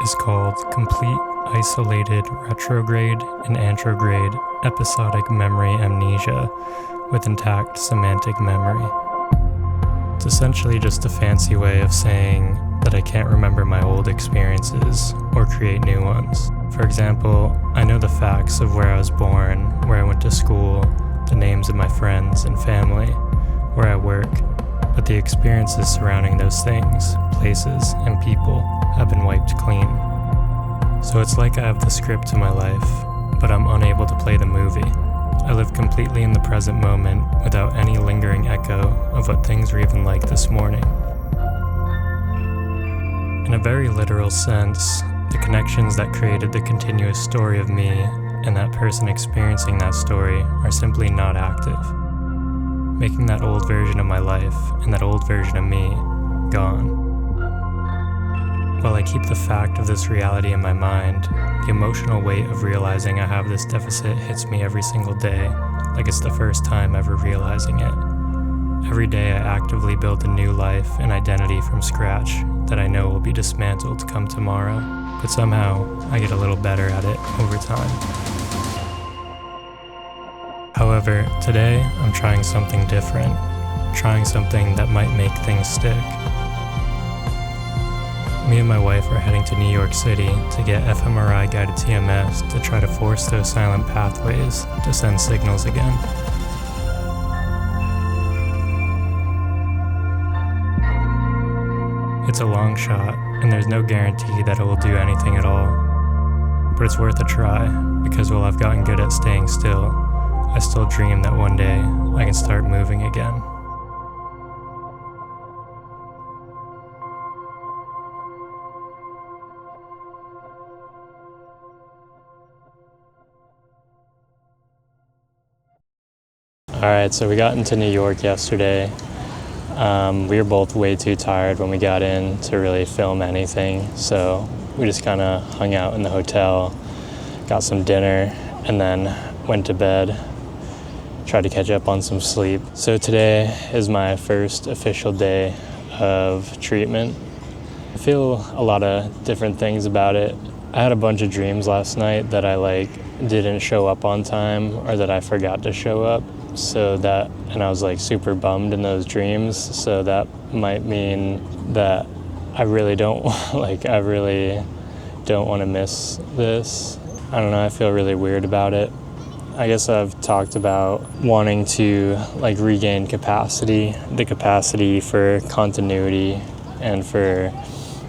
is called Complete Isolated Retrograde and Antrograde Episodic Memory Amnesia with Intact Semantic Memory. It's essentially just a fancy way of saying that I can't remember my old experiences or create new ones. For example, I know the facts of where I was born, where I went to school, the names of my friends and family, where I work, but the experiences surrounding those things, places, and people have been wiped clean. So it's like I have the script to my life, but I'm unable to play the movie. I live completely in the present moment without any lingering echo of what things were even like this morning. In a very literal sense, the connections that created the continuous story of me and that person experiencing that story are simply not active, making that old version of my life and that old version of me gone. While I keep the fact of this reality in my mind, the emotional weight of realizing I have this deficit hits me every single day, like it's the first time ever realizing it. Every day I actively build a new life and identity from scratch that I know will be dismantled come tomorrow, but somehow I get a little better at it over time. However, today I'm trying something different, trying something that might make things stick. Me and my wife are heading to New York City to get fMRI guided TMS to try to force those silent pathways to send signals again. It's a long shot, and there's no guarantee that it will do anything at all. But it's worth a try, because while I've gotten good at staying still, I still dream that one day I can start moving again. Alright, so we got into New York yesterday. We were both way too tired when we got in to really film anything, so we just kind of hung out in the hotel, got some dinner, and then went to bed, tried to catch up on some sleep. So today is my first official day of treatment. I feel a lot of different things about it. I had a bunch of dreams last night that I didn't show up on time or that I forgot to show up. And I was super bummed in those dreams. So that might mean that I really don't want to miss this. I don't know, I feel really weird about it. I guess I've talked about wanting to regain the capacity for continuity and for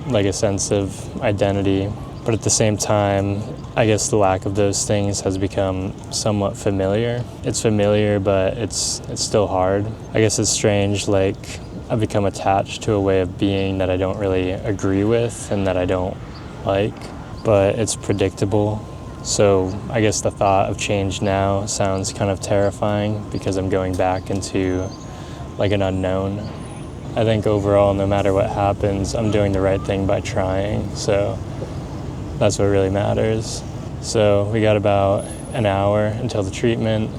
a sense of identity. But at the same time, I guess the lack of those things has become somewhat familiar. It's familiar, but it's still hard. I guess it's strange, I've become attached to a way of being that I don't really agree with and that I don't like, but it's predictable. So I guess the thought of change now sounds kind of terrifying because I'm going back into an unknown. I think overall, no matter what happens, I'm doing the right thing by trying. So that's what really matters. So we got about an hour until the treatment.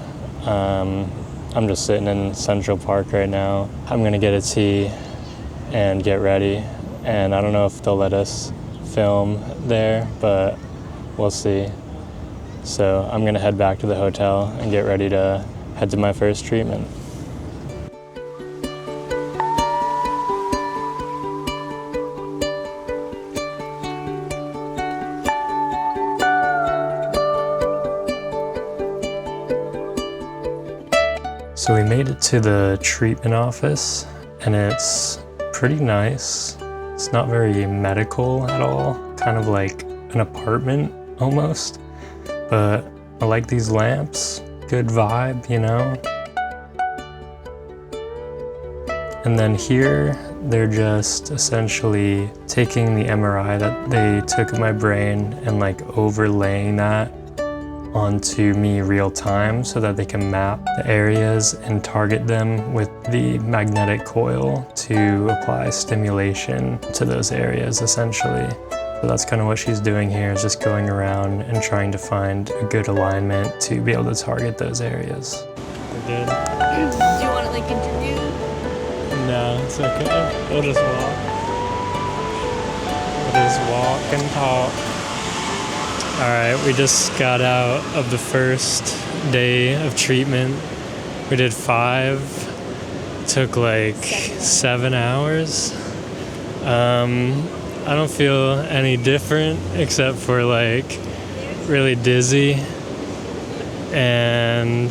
I'm just sitting in Central Park right now. I'm gonna get a tea and get ready. And I don't know if they'll let us film there, but we'll see. So I'm gonna head back to the hotel and get ready to head to my first treatment. So we made it to the treatment office, and it's pretty nice. It's not very medical at all, kind of like an apartment almost, but I like these lamps, good vibe, you know? And then here, they're just essentially taking the MRI that they took of my brain and overlaying that onto me real time so that they can map the areas and target them with the magnetic coil to apply stimulation to those areas essentially. So that's kind of what she's doing here, is just going around and trying to find a good alignment to be able to target those areas. We're good. Do you want to continue? No, it's okay. We'll just walk. We'll just just walk and talk. All right, we just got out of the first day of treatment. We did 5. Took like 7 hours. I don't feel any different except for like really dizzy, and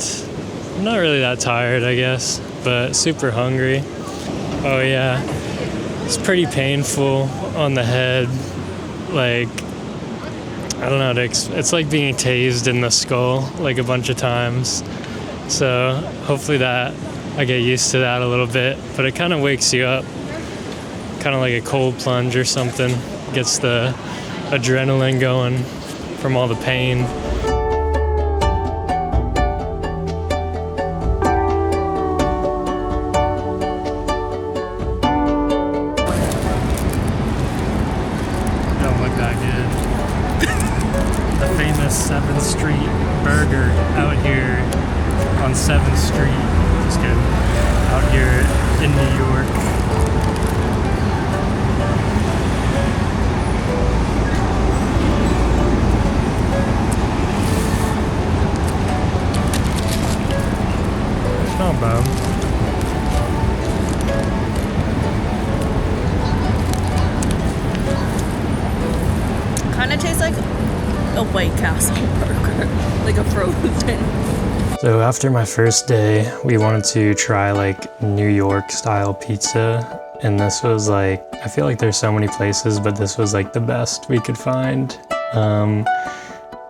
I'm not really that tired, I guess, but super hungry. Oh yeah, it's pretty painful on the head. Like, I don't know, it's like being tased in the skull like a bunch of times. So hopefully that I get used to that a little bit, but it kind of wakes you up, kind of like a cold plunge or something. Gets the adrenaline going from all the pain. Don't look that good. The famous 7th Street burger out here on 7th Street. Just kidding. Out here in New York. Not bad. Kind of tastes like a White Castle burger, like a frozen. So after my first day, we wanted to try like New York style pizza, and this was like, I feel like there's so many places, but this was like the best we could find.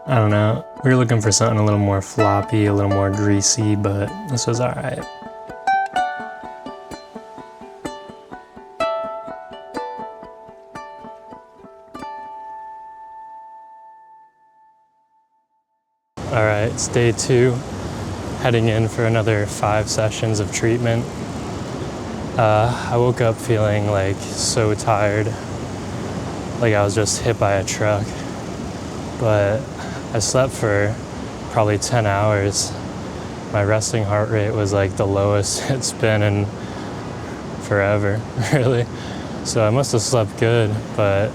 I don't know, we were looking for something a little more floppy, a little more greasy, but this was all right. All right, it's day 2, heading in for another 5 sessions of treatment. I woke up feeling like so tired, like I was just hit by a truck, but I slept for probably 10 hours. My resting heart rate was like the lowest it's been in forever, really. So I must have slept good, but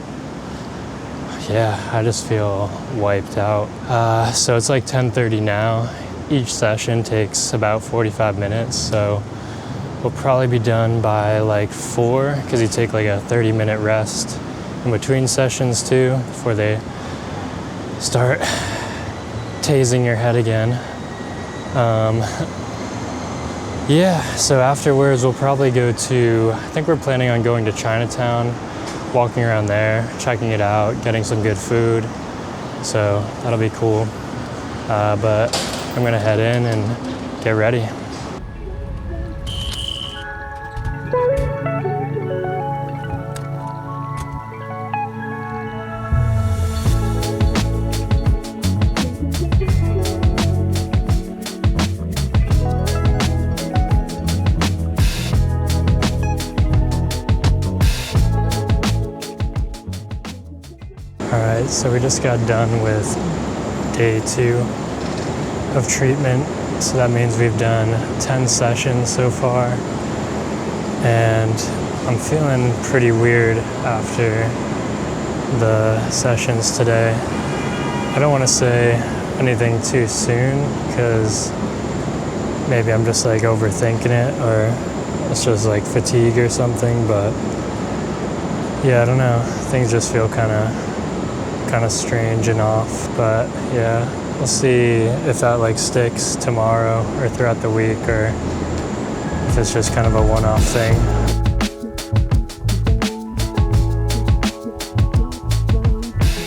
yeah, I just feel wiped out. So it's like 10:30 now. Each session takes about 45 minutes, so we'll probably be done by like 4, because you take like a 30-minute rest in between sessions too, before they start tasing your head again. Yeah, so afterwards we'll probably go to, I think we're planning on going to Chinatown, walking around there, checking it out, getting some good food. So that'll be cool. But I'm gonna head in and get ready. Alright, so we just got done with day 2 of treatment. So that means we've done 10 sessions so far. And I'm feeling pretty weird after the sessions today. I don't want to say anything too soon, because maybe I'm just like overthinking it, or it's just like fatigue or something, but yeah, I don't know. Things just feel kind of strange and off, but yeah, we'll see if that like sticks tomorrow or throughout the week, or if it's just kind of a one-off thing.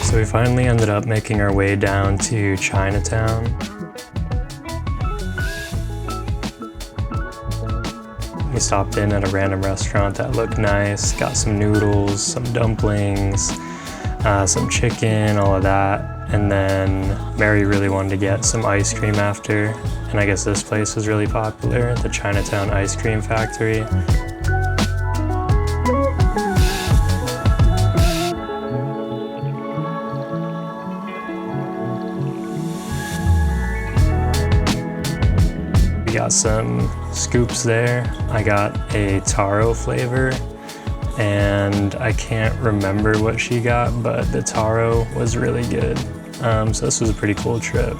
So we finally ended up making our way down to Chinatown. We stopped in at a random restaurant that looked nice, got some noodles, some dumplings, some chicken, all of that. And then Mary really wanted to get some ice cream after, and I guess this place was really popular, the Chinatown Ice Cream Factory. We got some scoops there. I got a taro flavor, and I can't remember what she got, but the taro was really good. So this was a pretty cool trip.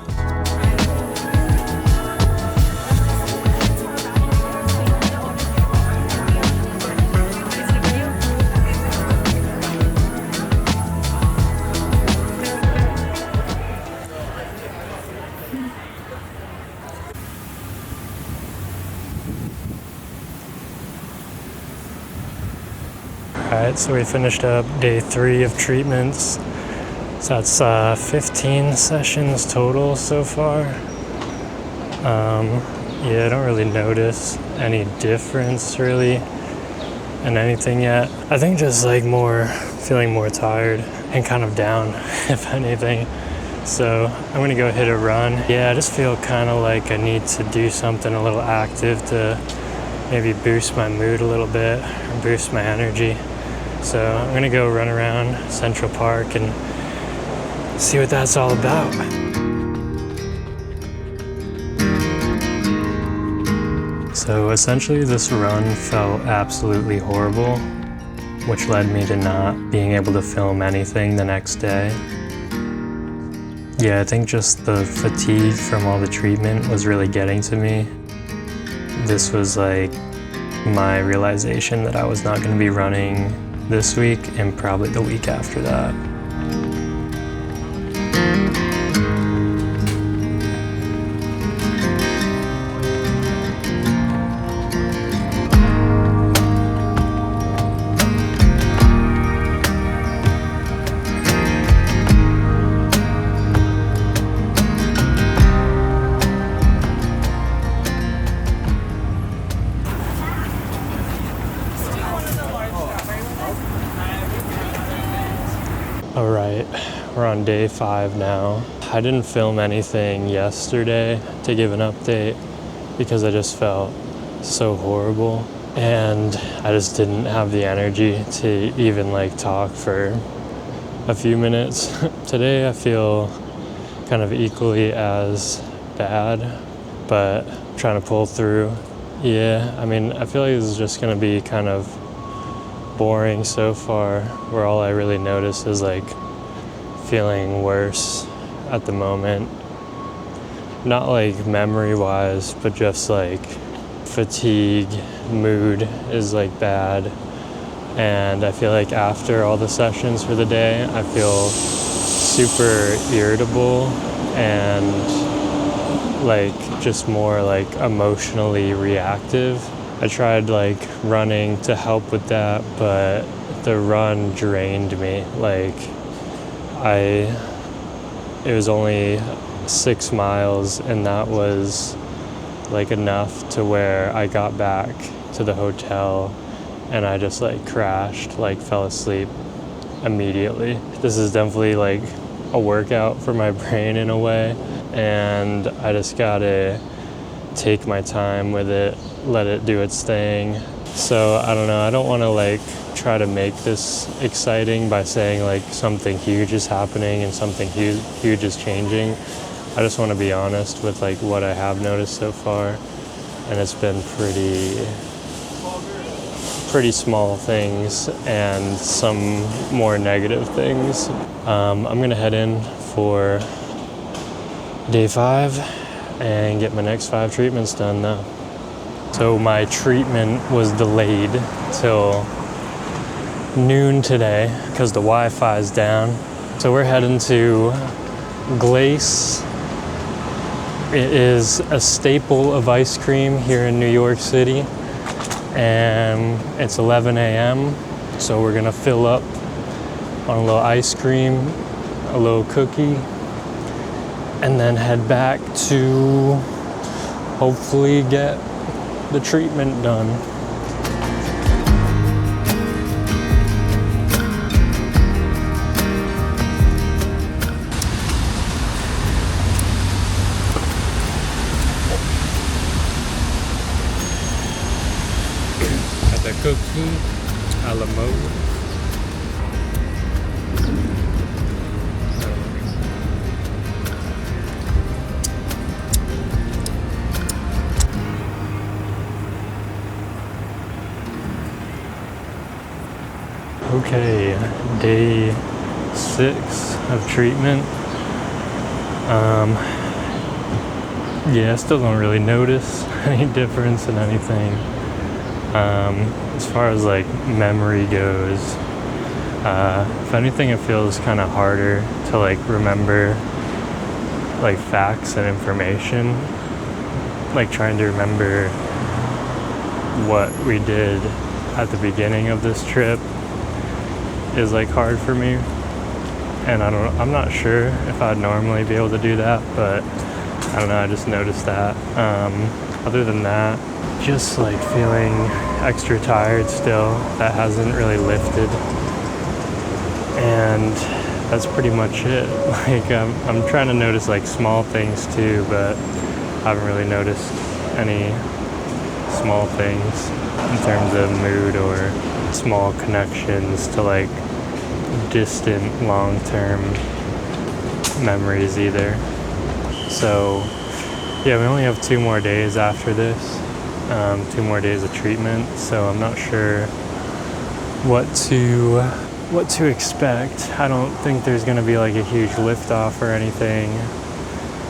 Alright, so we finished up day 3 of treatments. So that's 15 sessions total so far. Yeah, I don't really notice any difference really in anything yet. I think just like feeling more tired and kind of down, if anything. So I'm gonna go hit a run. Yeah, I just feel kind of like I need to do something a little active to maybe boost my mood a little bit, or boost my energy. So I'm gonna go run around Central Park and see what that's all about. So essentially this run felt absolutely horrible, which led me to not being able to film anything the next day. Yeah, I think just the fatigue from all the treatment was really getting to me. This was like my realization that I was not gonna be running this week and probably the week after that. All right, we're on day 5 now. I didn't film anything yesterday to give an update because I just felt so horrible and I just didn't have the energy to even like talk for a few minutes. Today I feel kind of equally as bad, but I'm trying to pull through. Yeah, I mean, I feel like this is just gonna be kind of boring so far, where all I really notice is like feeling worse at the moment. Not like memory wise, but just like fatigue, mood is like bad. And I feel like after all the sessions for the day, I feel super irritable and like just more like emotionally reactive. I tried like running to help with that, but the run drained me. Like it was only 6 miles and that was like enough to where I got back to the hotel and I just like crashed, like fell asleep immediately. This is definitely like a workout for my brain in a way, and I just gotta take my time with it, let it do its thing. So I don't know, I don't want to like try to make this exciting by saying like something huge is happening and something huge is changing. I just want to be honest with like what I have noticed so far, and it's been pretty small things and some more negative things. I'm gonna head in for day 5 and get my next 5 treatments done now. So my treatment was delayed till noon today because the Wi-Fi is down. So we're heading to Glace. It is a staple of ice cream here in New York City, and it's 11 a.m. So we're gonna fill up on a little ice cream, a little cookie, and then head back to hopefully get the treatment done. Got the cookie a la mode. Okay, day 6 of treatment. Yeah, I still don't really notice any difference in anything. As far as like memory goes, if anything, it feels kind of harder to like remember like facts and information. Like trying to remember what we did at the beginning of this trip is like hard for me, and I'm not sure if I'd normally be able to do that, but I don't know, I just noticed that. Other than that, just like feeling extra tired still. That hasn't really lifted, and that's pretty much it. Like I'm trying to notice like small things too, but I haven't really noticed any small things in terms of mood or small connections to like distant long-term memories either. So yeah, we only have 2 more days after this, 2 more days of treatment, so I'm not sure what to expect. I don't think there's going to be like a huge liftoff or anything,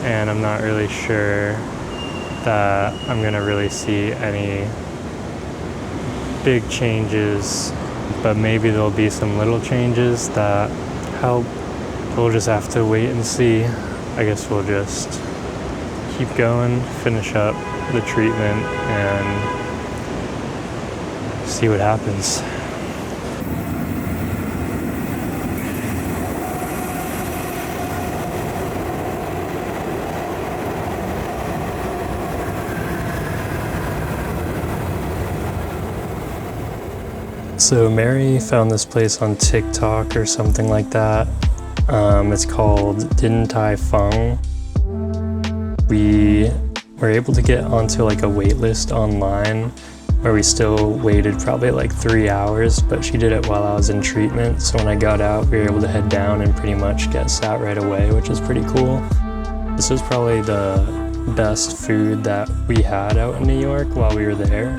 and I'm not really sure that I'm going to really see any big changes, but maybe there'll be some little changes that help. We'll just have to wait and see. I guess we'll just keep going, finish up the treatment, and see what happens. So Mary found this place on TikTok or something like that. It's called Din Tai Fung. We were able to get onto like a wait list online where we still waited probably like 3 hours, but she did it while I was in treatment. So when I got out, we were able to head down and pretty much get sat right away, which is pretty cool. This was probably the best food that we had out in New York while we were there.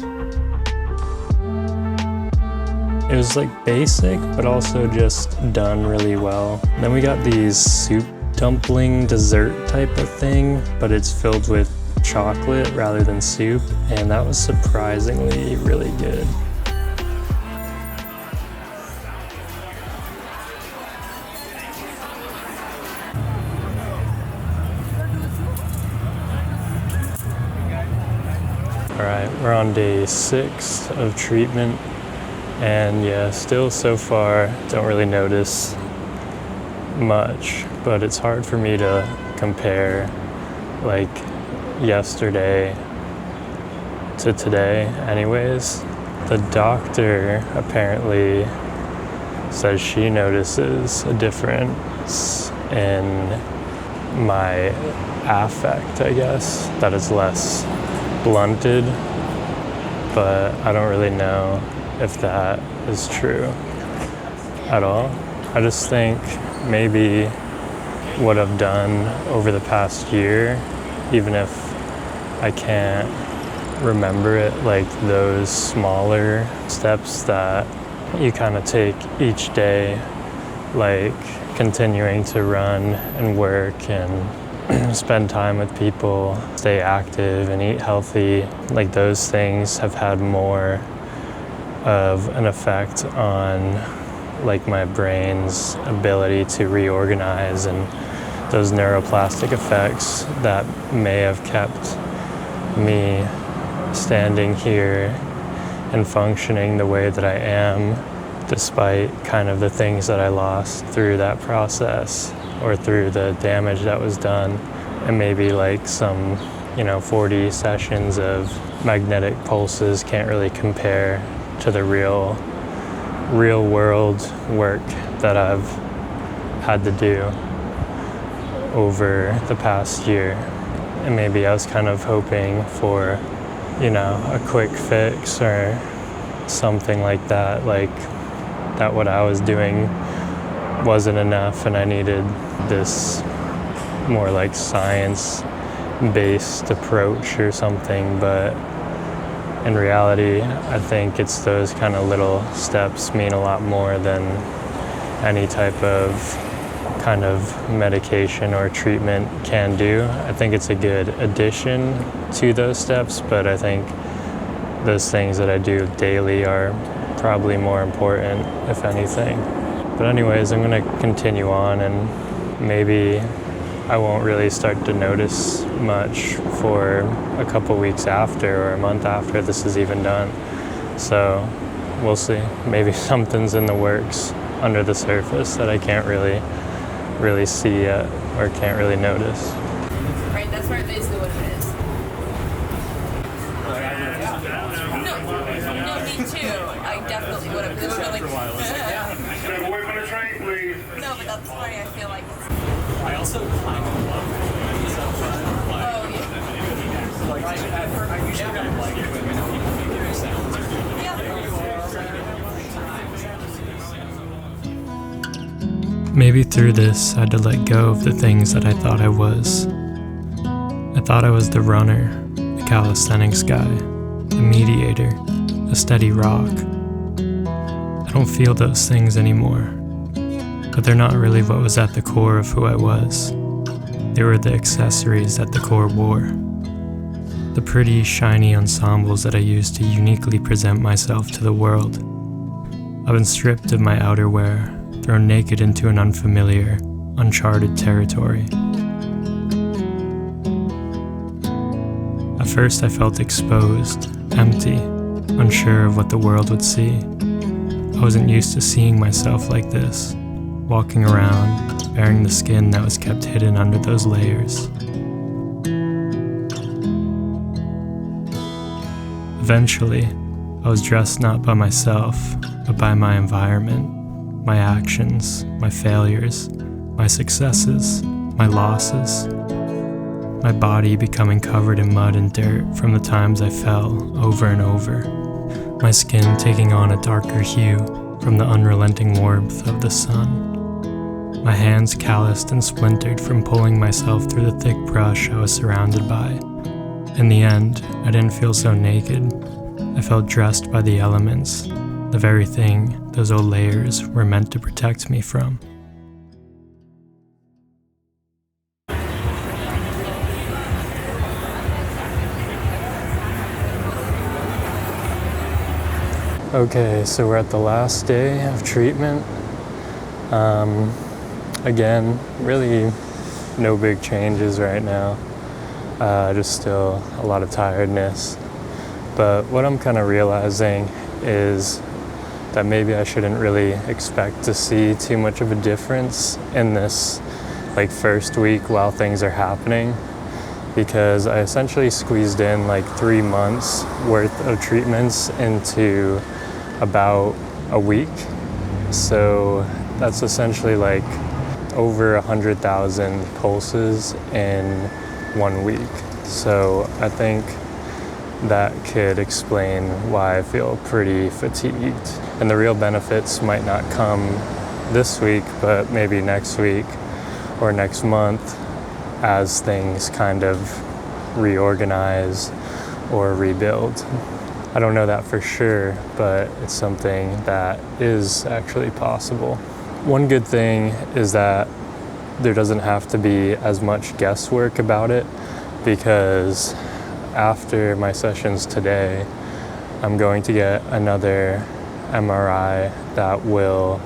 It was like basic, but also just done really well. Then we got these soup dumpling dessert type of thing, but it's filled with chocolate rather than soup, and that was surprisingly really good. All right, we're on day 6 of treatment. And yeah, still so far, don't really notice much, but it's hard for me to compare like yesterday to today anyways. The doctor apparently says she notices a difference in my affect, I guess, that is less blunted, but I don't really know if that is true at all. I just think maybe what I've done over the past year, even if I can't remember it, like those smaller steps that you kind of take each day, like continuing to run and work and spend time with people, stay active and eat healthy, like those things have had more of an effect on like my brain's ability to reorganize, and those neuroplastic effects that may have kept me standing here and functioning the way that I am, despite kind of the things that I lost through that process or through the damage that was done. And maybe like some 40 sessions of magnetic pulses can't really compare to the real world work that I've had to do over the past year. And maybe I was kind of hoping for, a quick fix or something like that, like that what I was doing wasn't enough and I needed this more like science-based approach or something, but in reality, I think it's those kind of little steps mean a lot more than any type of kind of medication or treatment can do. I think it's a good addition to those steps, but I think those things that I do daily are probably more important, if anything. But anyways, I'm gonna continue on, and maybe I won't really start to notice much for a couple weeks after or a month after this is even done. So we'll see. Maybe something's in the works under the surface that I can't really see yet or can't really notice. Right, that's basically what it is. No, me too. I definitely would have. No, but that's funny. I feel like I also kind of love it. oh yeah. Like, I usually don't like it when people make sounds. Maybe through this, I had to let go of the things that I thought I was. I thought I was the runner, the calisthenics guy, the mediator, the steady rock. I don't feel those things anymore, but they're not really what was at the core of who I was. They were the accessories that the core wore. The pretty, shiny ensembles that I used to uniquely present myself to the world. I've been stripped of my outerwear, thrown naked into an unfamiliar, uncharted territory. At first I felt exposed, empty, unsure of what the world would see. I wasn't used to seeing myself like this, walking around, bearing the skin that was kept hidden under those layers. Eventually, I was dressed not by myself, but by my environment. My actions, my failures, my successes, my losses. My body becoming covered in mud and dirt from the times I fell over and over. My skin taking on a darker hue from the unrelenting warmth of the sun. My hands calloused and splintered from pulling myself through the thick brush I was surrounded by. In the end, I didn't feel so naked. I felt dressed by the elements, the very thing those old layers were meant to protect me from. Okay, so we're at the last day of treatment. Again, really no big changes right now. Just still a lot of tiredness. But what I'm kind of realizing is that maybe I shouldn't really expect to see too much of a difference in this first week while things are happening, because I essentially squeezed in 3 months worth of treatments into about a week. So that's essentially over 100,000 pulses in 1 week. So I think that could explain why I feel pretty fatigued. And the real benefits might not come this week, but maybe next week or next month as things kind of reorganize or rebuild. I don't know that for sure, but it's something that is actually possible. One good thing is that there doesn't have to be as much guesswork about it, because after my sessions today, I'm going to get another MRI that will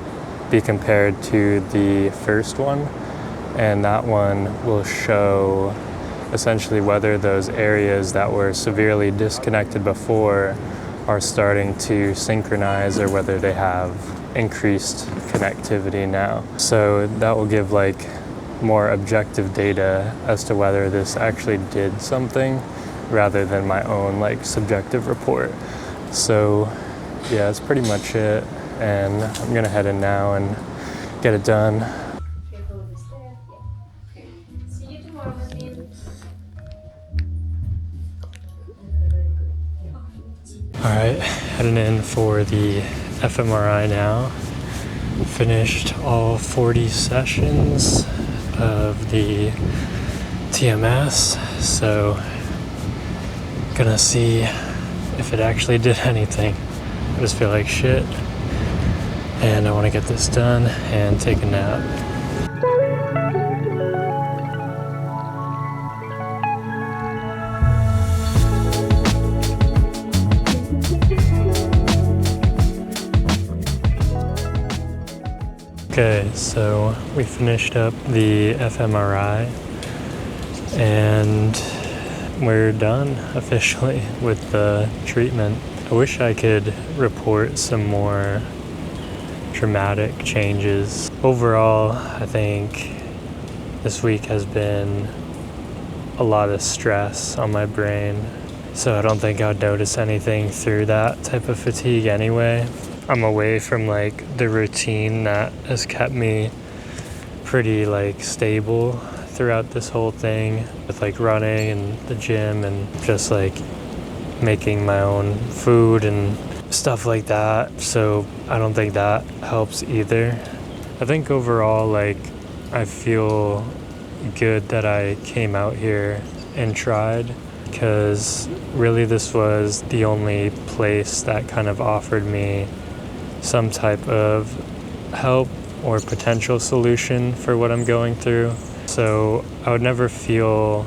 be compared to the first one, and that one will show essentially whether those areas that were severely disconnected before are starting to synchronize or whether they have increased connectivity now. So that will give more objective data as to whether this actually did something rather than my own subjective report. So yeah, that's pretty much it, and I'm gonna head in now and get it done. See you tomorrow, Din. Alright, heading in for the fMRI now. Finished all 40 sessions of the TMS, so gonna see if it actually did anything. I just feel like shit. And I want to get this done and take a nap. Okay, so we finished up the fMRI and we're done officially with the treatment. I wish I could report some more dramatic changes. Overall, I think this week has been a lot of stress on my brain, so I don't think I'd notice anything through that type of fatigue anyway. I'm away from like the routine that has kept me pretty like stable throughout this whole thing, with like running and the gym and just like making my own food and stuff like that. So I don't think that helps either. I think overall, like, I feel good that I came out here and tried, because really this was the only place that kind of offered me some type of help or potential solution for what I'm going through. So I would never feel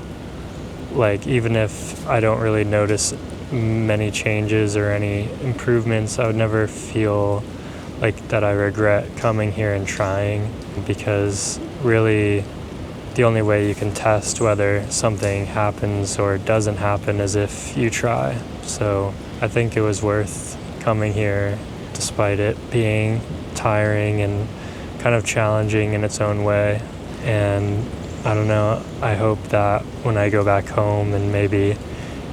like, even if I don't really notice many changes or any improvements, I would never feel like that I regret coming here and trying, because really the only way you can test whether something happens or doesn't happen is if you try. So I think it was worth coming here, despite it being tiring and kind of challenging in its own way. And I don't know, I hope that when I go back home and maybe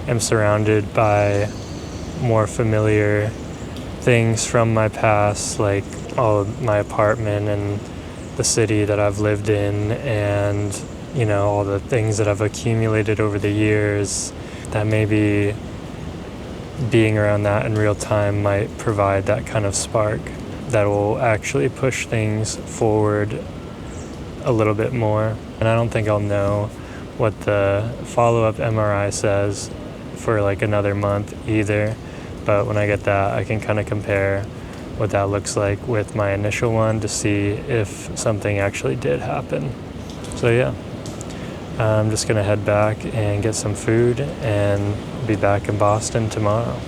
am surrounded by more familiar things from my past, like all of my apartment and the city that I've lived in, and you know, all the things that I've accumulated over the years, that maybe being around that in real time might provide that kind of spark that will actually push things forward a little bit more. And I don't think I'll know what the follow-up MRI says for like another month either, but when I get that, I can kind of compare what that looks like with my initial one to see if something actually did happen. So yeah, I'm just gonna head back and get some food and be back in Boston tomorrow.